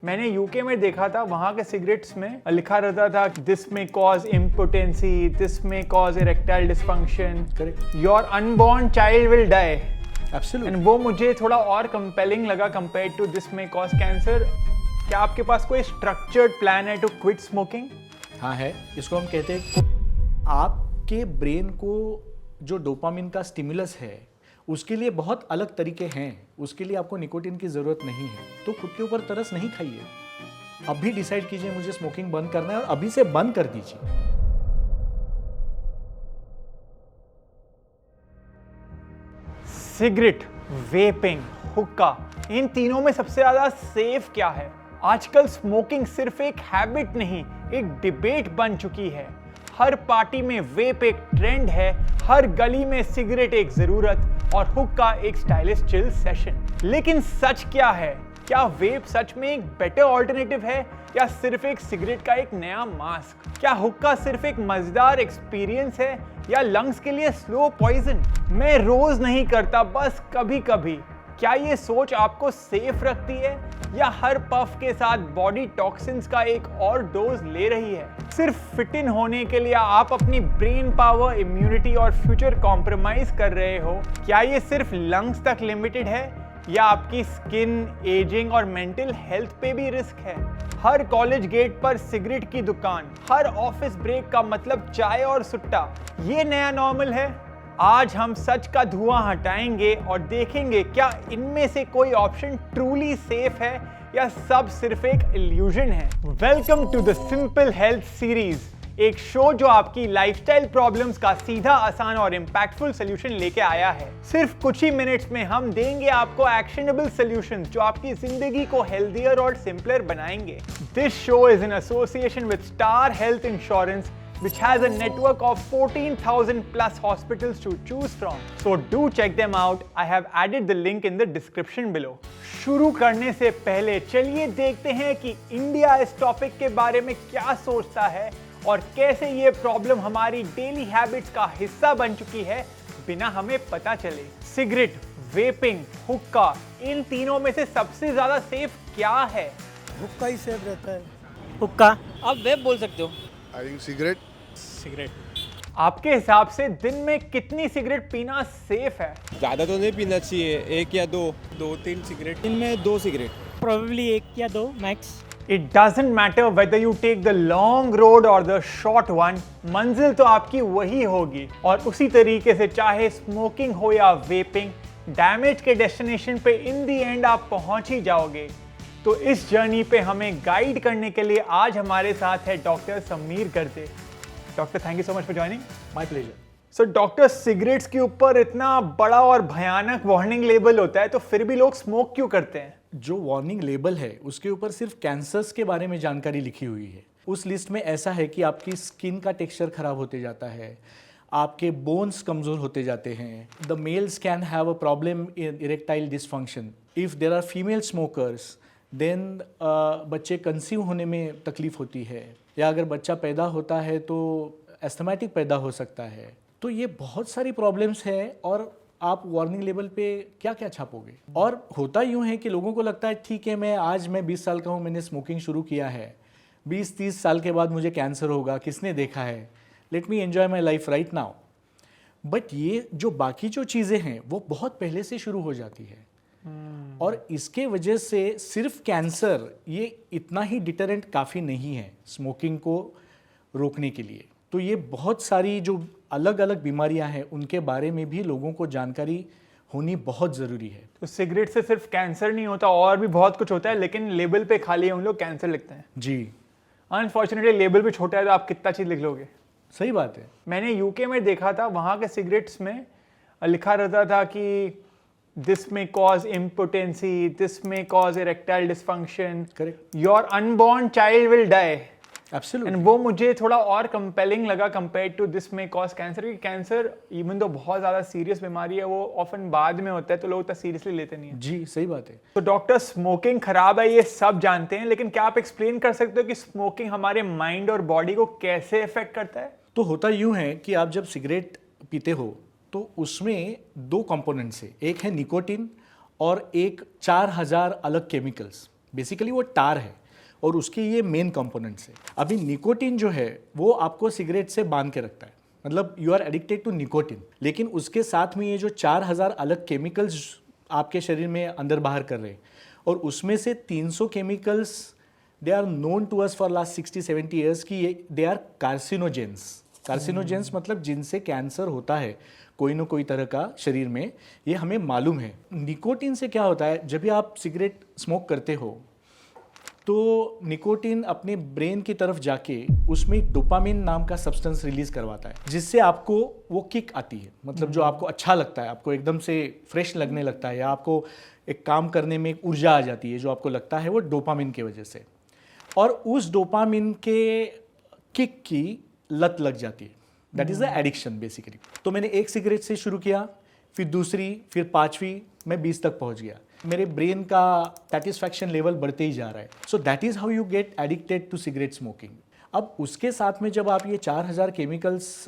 मैंने यूके में देखा था, वहां के सिगरेट्स में लिखा रहता था this may cause impotency, this may cause erectile dysfunction, your unborn child will die. Absolutely. And वो मुझे थोड़ा और कंपेलिंग लगा compared to this may cause cancer. क्या आपके पास कोई स्ट्रक्चर्ड प्लान है टू क्विट स्मोकिंग? हाँ है, इसको हम कहते हैं आपके ब्रेन को जो डोपामिन का स्टिमुलस है उसके लिए बहुत अलग तरीके हैं। उसके लिए आपको निकोटिन की ज़रूरत नहीं है, तो खुद के ऊपर तरस नहीं खाइए। अभी डिसाइड कीजिए मुझे स्मोकिंग बंद करना है और अभी से बंद कर दीजिए। सिगरेट, वेपिंग, हुक्का, इन तीनों में सबसे ज्यादा सेफ क्या है? आजकल स्मोकिंग सिर्फ एक हैबिट नहीं, एक डिबेट बन चुकी है। हर पार्टी में वेप एक ट्रेंड है, हर गली में सिगरेट एक जरूरत और हुक्का एक स्टाइलिश चिल सेशन। लेकिन सच क्या है? क्या वेप सच में एक बेटर ऑल्टरनेटिव है या सिर्फ एक सिगरेट का एक नया मास्क? क्या हुक्का सिर्फ एक मजेदार एक्सपीरियंस है या लंग्स के लिए स्लो पॉइजन? मैं रोज नहीं करता, बस कभी कभी। क्या ये सोच आपको सेफ रखती है या हर पफ के साथ बॉडी टॉक्सिन्स का एक और डोज ले रही है? सिर्फ फिट इन होने के लिए आप अपनी ब्रेन पावर, इम्यूनिटी और फ्यूचर कॉम्प्रोमाइज कर रहे हो? क्या ये सिर्फ लंग्स तक लिमिटेड है या आपकी स्किन, एजिंग और मेंटल हेल्थ पे भी रिस्क है? हर कॉलेज गेट पर सिगरेट की दुकान, हर ऑफिस ब्रेक का मतलब चाय और सुट्टा, ये नया नॉर्मल है? आज हम सच का धुआं हटाएंगे और देखेंगे क्या इनमें से कोई ऑप्शन ट्रूली सेफ है या सब सिर्फ एक इल्यूजन है। Welcome to the simple health series, एक शो जो आपकी लाइफस्टाइल प्रॉब्लम्स का सीधा, आसान और इम्पैक्टफुल सोल्यूशन लेके आया है। सिर्फ कुछ ही मिनट्स में हम देंगे आपको एक्शनेबल सॉल्यूशंस जो आपकी जिंदगी को हेल्दियर और सिंपलर बनाएंगे। This show is in association with star health insurance, which has a network of 14,000 plus hospitals to choose from. So do check them out. I have added the link in the description below. शुरू करने से पहले चलिए देखते हैं कि India इस topic के बारे में क्या सोचता है और कैसे ये प्रॉब्लम हमारी डेली हैबिट्स का हिस्सा बन चुकी है बिना हमें पता चले। सिगरेट, वेपिंग, हुक्का, इन तीनों में से सबसे ज्यादा सेफ क्या है? हुक्का ही सेफ रहता है। हुक्का। आप वेप बोल सकते हो। I think cigarette. आपके हिसाब से दिन में कितनी सिगरेट पीना सेफ है? ज़्यादा तो नहीं पीना चाहिए, एक या दो तीन सिगरेट। दिन में 2 सिगरेट, प्रोबेबली 1 या 2 max. It doesn't matter whether you take the long road or the short one, मंजिल तो आपकी वही होगी। और उसी तरीके से चाहे स्मोकिंग हो या वेपिंग, डैमेज के डेस्टिनेशन पे इन दी एंड आप पहुंच ही जाओगे। तो इस जर्नी पे हमें गाइड करने के लिए आज हमारे साथ है डॉक्टर समीर गर्दे। Doctor, thank you so much for joining. My pleasure. So doctor, cigarettes के ऊपर इतना बड़ा और भयानक वार्निंग लेबल होता है, तो फिर भी लोग स्मोक क्यों करते हैं? जो वार्निंग लेबल है उसके ऊपर सिर्फ कैंसर्स के बारे में जानकारी लिखी हुई है। उस लिस्ट में ऐसा है कि आपकी स्किन का टेक्सचर खराब होते जाता है, आपके बोन्स कमजोर होते जाते हैं, the males can have a problem in erectile dysfunction, if there are female smokers then बच्चे कंसीव होने में तकलीफ होती है, या अगर बच्चा पैदा होता है तो एस्थमेटिक पैदा हो सकता है। तो ये बहुत सारी प्रॉब्लम्स है और आप वार्निंग लेवल पे क्या क्या छापोगे? और होता यूँ है कि लोगों को लगता है ठीक है, मैं 20 साल का हूँ, मैंने स्मोकिंग शुरू किया है, 20-30 साल के बाद मुझे कैंसर होगा, किसने देखा है, let me enjoy my life right now. But ये जो बाकी जो चीज़ें हैं वो बहुत पहले से शुरू हो जाती है और इसके वजह से सिर्फ कैंसर ये इतना ही डिटरेंट काफ़ी नहीं है स्मोकिंग को रोकने के लिए। तो ये बहुत सारी जो अलग अलग बीमारियां हैं उनके बारे में भी लोगों को जानकारी होनी बहुत ज़रूरी है। तो सिगरेट से सिर्फ कैंसर नहीं होता, और भी बहुत कुछ होता है, लेकिन लेबल पे खाली हम लोग कैंसर लिखते हैं। जी, अनफॉर्चुनेटली लेबल भी छोटा है, तो आप कितना चीज़ लिख लोगे? सही बात है। मैंने यूके में देखा था, वहाँ के सिगरेट्स में लिखा रहता था कि this may cause impotency, this may cause erectile dysfunction, correct, your unborn child will die. Absolutely. And वो मुझे थोड़ा और कंपेलिंग लगा compared to this may cause cancer, क्योंकि कैंसर इवन तो बहुत ज़्यादा सीरियस बीमारी है, वो ऑफन बाद में होता है, तो लोग इतना सीरियसली लेते नहीं है। जी, सही बात है। तो डॉक्टर, स्मोकिंग खराब है ये सब जानते हैं, लेकिन क्या आप एक्सप्लेन कर सकते हो कि स्मोकिंग हमारे माइंड और बॉडी को कैसे इफेक्ट करता है? तो होता यूँ है कि आप जब सिगरेट पीते हो तो उसमें 2 कंपोनेंट्स है, एक है निकोटिन और एक 4000 अलग केमिकल्स। बेसिकली वो टार है और उसके ये मेन कंपोनेंट्स है। अभी निकोटिन जो है वो आपको सिगरेट से बांध के रखता है, मतलब you are addicted to nicotine, लेकिन उसके साथ में ये जो 4000 अलग केमिकल्स आपके शरीर में अंदर बाहर कर रहे हैं, और उसमें से 300 chemicals they are known to us for last 60-70 years की ये दे आर कार्सिनोजेंस मतलब जिनसे कैंसर होता है कोई ना कोई तरह का शरीर में, ये हमें मालूम है। निकोटिन से क्या होता है, जब भी आप सिगरेट स्मोक करते हो तो निकोटिन अपने ब्रेन की तरफ जाके उसमें डोपामिन नाम का सब्सटेंस रिलीज करवाता है, जिससे आपको वो किक आती है, मतलब जो आपको अच्छा लगता है, आपको एकदम से फ्रेश लगने लगता है, या आपको एक काम करने में एक ऊर्जा आ जाती है, जो आपको लगता है वो डोपामिन की वजह से, और उस डोपामिन के किक की लत लग जाती है। That is the addiction basically. तो मैंने एक सिगरेट से शुरू किया, फिर दूसरी, फिर 5वीं, मैं 20 तक पहुंच गया। मेरे ब्रेन का सेटिस्फैक्शन लेवल बढ़ते ही जा रहा है। So that is how you get addicted to cigarette smoking. अब उसके साथ में जब आप ये 4000 केमिकल्स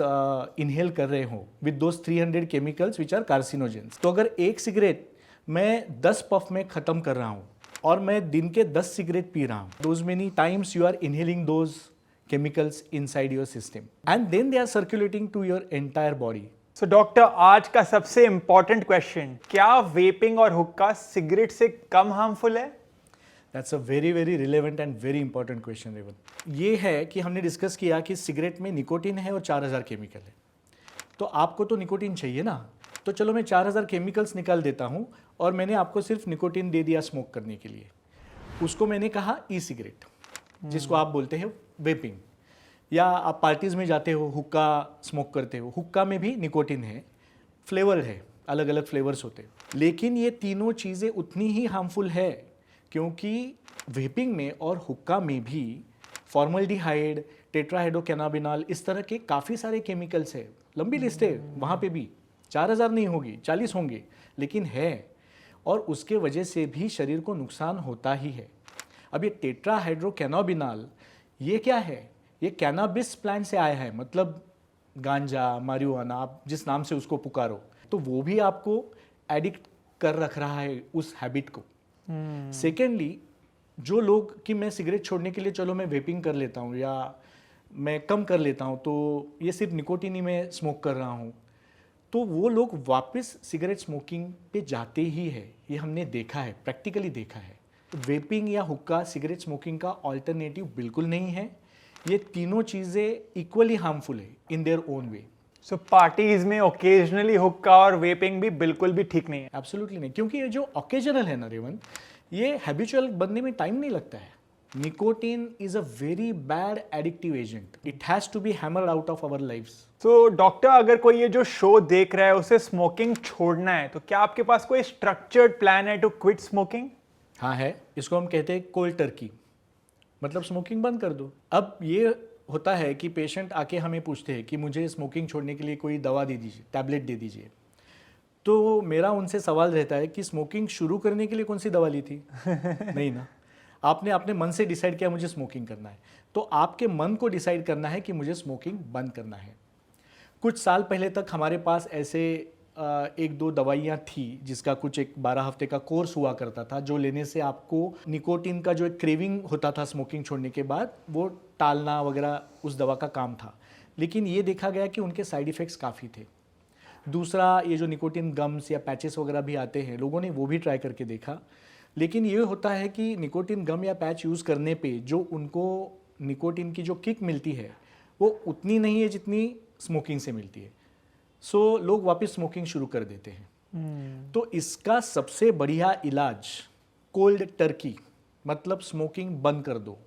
इनहेल कर रहे हो with those 300 chemicals which are carcinogens, तो अगर एक सिगरेट मैं 10 पफ में खत्म कर रहा हूँ और मैं दिन के 10 सिगरेट पी रहा हूँ, those many times you are inhaling those chemicals inside your system and then they are circulating to your entire body. So doctor, आज का सबसे इंपॉर्टेंट क्वेश्चन, क्या वेपिंग और हुक्का सिगरेट से कम हार्मफुल है? That's a very very relevant and very important question Revan. ये है कि हमने डिस्कस किया कि सिगरेट में निकोटिन है और 4000 केमिकल है, तो आपको तो निकोटिन चाहिए ना, तो चलो मैं 4000 केमिकल्स निकाल देता हूँ और मैंने आपको सिर्फ निकोटिन दे दिया स्मोक करने के लिए। उसको मैंने कहा ई सिगरेट, जिसको आप बोलते हैं वेपिंग, या आप पार्टीज़ में जाते हो, हुक्का स्मोक करते हो, हुक्का में भी निकोटिन है, फ्लेवर है, अलग अलग फ्लेवर्स होते हैं, लेकिन ये तीनों चीज़ें उतनी ही हार्मफुल है, क्योंकि वेपिंग में और हुक्का में भी फॉर्मल्डिहाइड, टेट्राहाइड्रोकैनाबिनॉल, इस तरह के काफ़ी सारे केमिकल्स है, लंबी लिस्ट है, वहाँ पे भी 4000 नहीं होगी, 40 होंगे, लेकिन है, और उसके वजह से भी शरीर को नुकसान होता ही है। अब ये टेट्राहाइड्रोकैनाबिनॉल ये क्या है? ये कैनाबिस प्लांट से आया है, मतलब गांजा, मारिजुआना, आप जिस नाम से उसको पुकारो, तो वो भी आपको एडिक्ट कर रख रहा है उस हैबिट को। सेकेंडली, जो लोग कि मैं सिगरेट छोड़ने के लिए चलो मैं वेपिंग कर लेता हूँ या मैं कम कर लेता हूँ, तो ये सिर्फ निकोटिन ही मैं स्मोक कर रहा हूँ, तो वो लोग वापस सिगरेट स्मोकिंग पे जाते ही है। ये हमने देखा है, प्रैक्टिकली देखा है। वेपिंग या हुक्का सिगरेट स्मोकिंग का ऑल्टरनेटिव बिल्कुल नहीं है। ये तीनों चीज़ें इक्वली हार्मफुल है in their own way. So parties में ओकेजनली हुक्का और वेपिंग भी बिल्कुल भी ठीक नहीं है? एब्सोल्युटली नहीं, क्योंकि ये जो ओकेजनल है ना रेवन, ये हैबिचुअल बनने में टाइम नहीं लगता है। Nicotine is a very bad addictive agent, it has to be hammered out of our lives. So doctor, अगर कोई ये जो शो देख रहा है उसे स्मोकिंग छोड़ना है, तो क्या आपके पास कोई स्ट्रक्चर्ड प्लान है टू क्विट स्मोकिंग? हाँ है, इसको हम कहते हैं कोल्ड टर्की, मतलब स्मोकिंग बंद कर दो। अब ये होता है कि पेशेंट आके हमें पूछते हैं कि मुझे स्मोकिंग छोड़ने के लिए कोई दवा दे दीजिए, टैबलेट दे दीजिए, तो मेरा उनसे सवाल रहता है कि स्मोकिंग शुरू करने के लिए कौन सी दवा ली थी? नहीं ना, आपने अपने मन से डिसाइड किया मुझे स्मोकिंग करना है, तो आपके मन को डिसाइड करना है कि मुझे स्मोकिंग बंद करना है। कुछ साल पहले तक हमारे पास ऐसे 1-2 दवाइयाँ थी जिसका कुछ एक 12 हफ्ते का कोर्स हुआ करता था, जो लेने से आपको निकोटिन का जो एक क्रेविंग होता था स्मोकिंग छोड़ने के बाद, वो टालना वगैरह उस दवा का काम था। लेकिन ये देखा गया कि उनके साइड इफ़ेक्ट्स काफ़ी थे। दूसरा, ये जो निकोटिन गम्स या पैचेस वगैरह भी आते हैं, लोगों ने वो भी ट्राई करके देखा, लेकिन ये होता है कि निकोटिन गम या पैच यूज़ करने पे जो उनको निकोटिन की जो किक मिलती है वो उतनी नहीं है जितनी स्मोकिंग से मिलती है। सो लोग वापस स्मोकिंग शुरू कर देते हैं। तो इसका सबसे बढ़िया इलाज कोल्ड टर्की, मतलब स्मोकिंग बंद कर दो,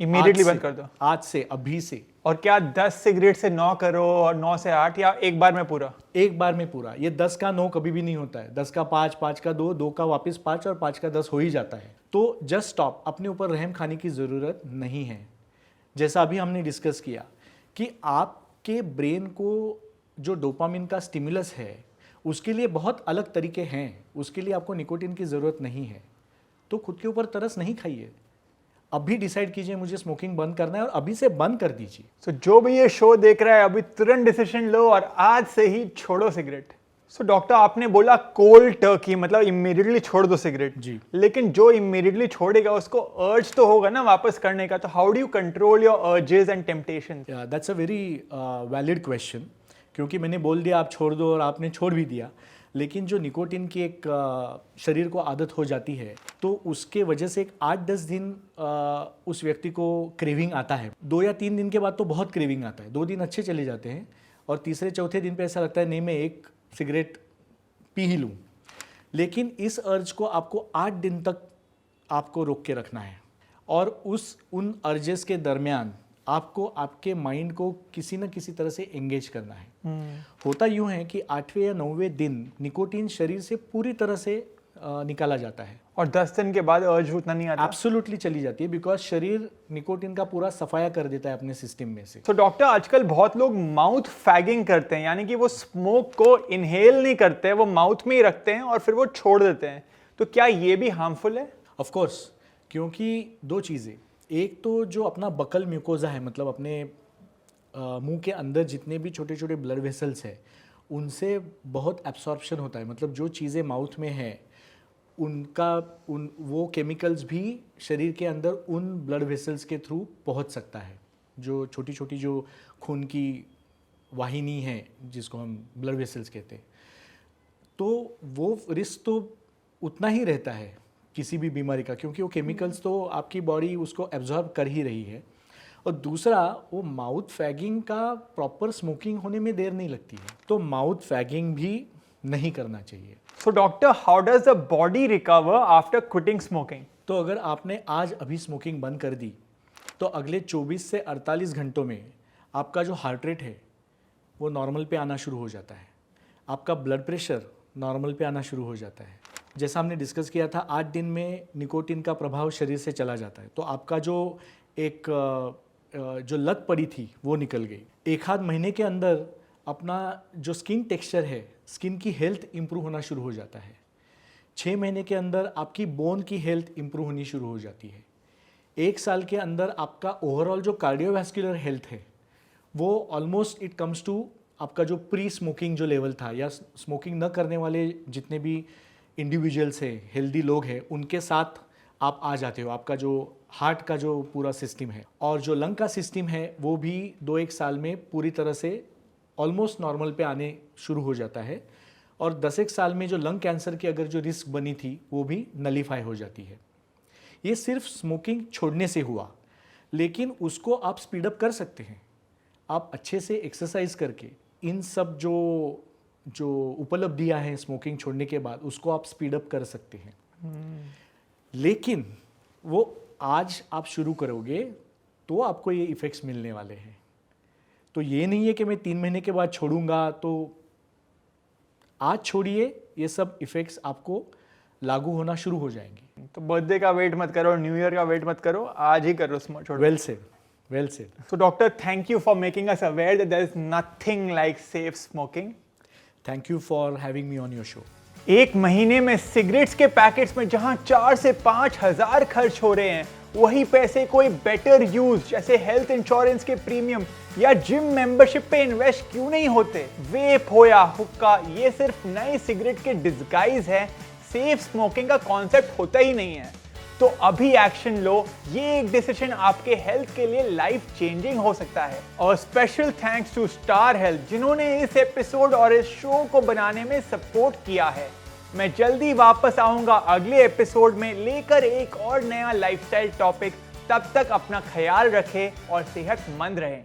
इमीडिएटली बंद कर दो, आज से, अभी से। और क्या 10 सिगरेट से 9 करो और 9 से 8, या एक बार में पूरा? एक बार में पूरा। ये 10 का 9 कभी भी नहीं होता है, 10 का 5, 5 का 2, 2 का वापस 5 और 5 का 10 हो ही जाता है। तो जस्ट स्टॉप, अपने ऊपर रहम खाने की ज़रूरत नहीं है। जैसा अभी हमने डिस्कस किया कि आपके ब्रेन को जो डोपामिन का स्टिमुलस है उसके लिए बहुत अलग तरीके हैं, उसके लिए आपको निकोटिन की ज़रूरत नहीं है। तो खुद के ऊपर तरस नहीं खाइए, अभी डिसाइड कीजिए मुझे स्मोकिंग बंद करना है और अभी से बंद कर दीजिए। सो जो भी ये शो देख रहा है, अभी तुरंत डिसीजन लो और आज से ही छोड़ो सिगरेट। सो डॉक्टर आपने बोला कोल्ड टर्की मतलब इमीडिएटली छोड़ दो सिगरेट जी। लेकिन जो इमीडिएटली छोड़ेगा उसको अर्ज तो होगा ना वापस करने का, तो how do you control your urges and temptation? That's a very valid question, क्योंकि मैंने बोल दिया आप छोड़ दो और आपने छोड़ भी दिया, लेकिन जो निकोटिन की एक शरीर को आदत हो जाती है तो उसके वजह से एक 8-10 दिन उस व्यक्ति को क्रेविंग आता है। 2 या 3 दिन के बाद तो बहुत क्रेविंग आता है, 2 दिन अच्छे चले जाते हैं और तीसरे चौथे दिन पे ऐसा लगता है नहीं मैं एक सिगरेट पी ही लूँ। लेकिन इस अर्ज को आपको 8 दिन तक आपको रोक के रखना है और उन अर्जेस के दरमियान आपको आपके माइंड को किसी न किसी तरह से एंगेज करना है। होता यूं है कि 8वें या 9वें दिन निकोटीन शरीर से पूरी तरह से निकाला जाता है और 10 दिन के बाद अर्ज उतना नहीं आता? एब्सोल्युटली चली जाती है, बिकॉज शरीर निकोटीन का पूरा सफाया कर देता है अपने सिस्टम में से। तो डॉक्टर आजकल बहुत लोग माउथ फैगिंग करते हैं, यानी कि वो स्मोक को इनहेल नहीं करते हैं, वो माउथ में ही रखते हैं और फिर वो छोड़ देते हैं, तो क्या ये भी हार्मफुल है? ऑफ कोर्स, क्योंकि 2 चीज़ें, एक तो जो अपना बकल म्यूकोजा है मतलब अपने मुंह के अंदर जितने भी छोटे छोटे ब्लड वेसल्स हैं उनसे बहुत एब्सॉर्प्शन होता है, मतलब जो चीज़ें माउथ में हैं वो केमिकल्स भी शरीर के अंदर उन ब्लड वेसल्स के थ्रू पहुंच सकता है। जो छोटी छोटी जो खून की वाहिनी है जिसको हम ब्लड वेसल्स कहते हैं, तो वो रिस्क तो उतना ही रहता है किसी भी बीमारी का, क्योंकि वो केमिकल्स तो आपकी बॉडी उसको एब्जॉर्ब कर ही रही है। और दूसरा, वो माउथ फैगिंग का प्रॉपर स्मोकिंग होने में देर नहीं लगती है, तो माउथ फैगिंग भी नहीं करना चाहिए। So doctor how does the body recover after quitting smoking? तो अगर आपने आज अभी स्मोकिंग बंद कर दी तो अगले 24 से 48 घंटों में आपका जो हार्ट रेट है वो नॉर्मल पे आना शुरू हो जाता है, आपका ब्लड प्रेशर नॉर्मल पे आना शुरू हो जाता है। जैसा हमने डिस्कस किया था 8 दिन में निकोटीन का प्रभाव शरीर से चला जाता है, तो आपका जो एक जो लत पड़ी थी वो निकल गई। 1-8 महीने के अंदर अपना जो स्किन टेक्सचर है, स्किन की हेल्थ इंप्रूव होना शुरू हो जाता है। 6 महीने के अंदर आपकी बोन की हेल्थ इंप्रूव होनी शुरू हो जाती है। 1 साल के अंदर आपका ओवरऑल जो कार्डियोवैस्कुलर हेल्थ है वो ऑलमोस्ट इट कम्स टू आपका जो प्री स्मोकिंग जो लेवल था, या स्मोकिंग न करने वाले जितने भी इंडिविजुअल्स हैं, हेल्दी लोग हैं, उनके साथ आप आ जाते हो। आपका जो हार्ट का जो पूरा सिस्टम है और जो लंग का सिस्टम है वो भी 2-1 साल में पूरी तरह से ऑलमोस्ट नॉर्मल पे आने शुरू हो जाता है। और 10-1 साल में जो लंग कैंसर की अगर जो रिस्क बनी थी वो भी नलीफाई हो जाती है। ये सिर्फ स्मोकिंग छोड़ने से हुआ, लेकिन उसको आप स्पीड अप कर सकते हैं। आप अच्छे से एक्सरसाइज करके इन सब जो उपलब्धियां हैं स्मोकिंग छोड़ने के बाद उसको आप स्पीड अप कर सकते हैं। लेकिन वो आज आप शुरू करोगे तो आपको ये इफ़ेक्ट्स मिलने वाले हैं। तो ये नहीं है कि मैं 3 महीने के बाद छोड़ूंगा, तो आज छोड़िए, ये सब इफ़ेक्ट्स आपको लागू होना शुरू हो जाएंगे। तो बर्थडे का वेट मत करो, न्यू ईयर का वेट मत करो, आज ही करो छोड़ो। Well said, well said. So doctor, thank you for making us aware that there is nothing like safe smoking. Thank you for having me on your show. एक महीने में सिगरेट्स के पैकेट्स में जहां 4 से 5 हजार खर्च हो रहे हैं, वही पैसे कोई बेटर यूज जैसे हेल्थ इंश्योरेंस के प्रीमियम या जिम मेंबरशिप पे इन्वेस्ट क्यों नहीं होते? वेप हो या हुक्का, ये सिर्फ नए सिगरेट के डिस्गाइज है, सेफ स्मोकिंग का कॉन्सेप्ट होता ही नहीं है। तो अभी एक्शन लो, ये एक डिसीजन आपके हेल्थ के लिए लाइफ चेंजिंग हो सकता है। और special thanks to star health जिन्होंने इस एपिसोड और इस शो को बनाने में सपोर्ट किया है। मैं जल्दी वापस आऊंगा अगले एपिसोड में लेकर एक और नया लाइफस्टाइल टॉपिक। तब तक अपना ख्याल रखें और सेहतमंद रहें।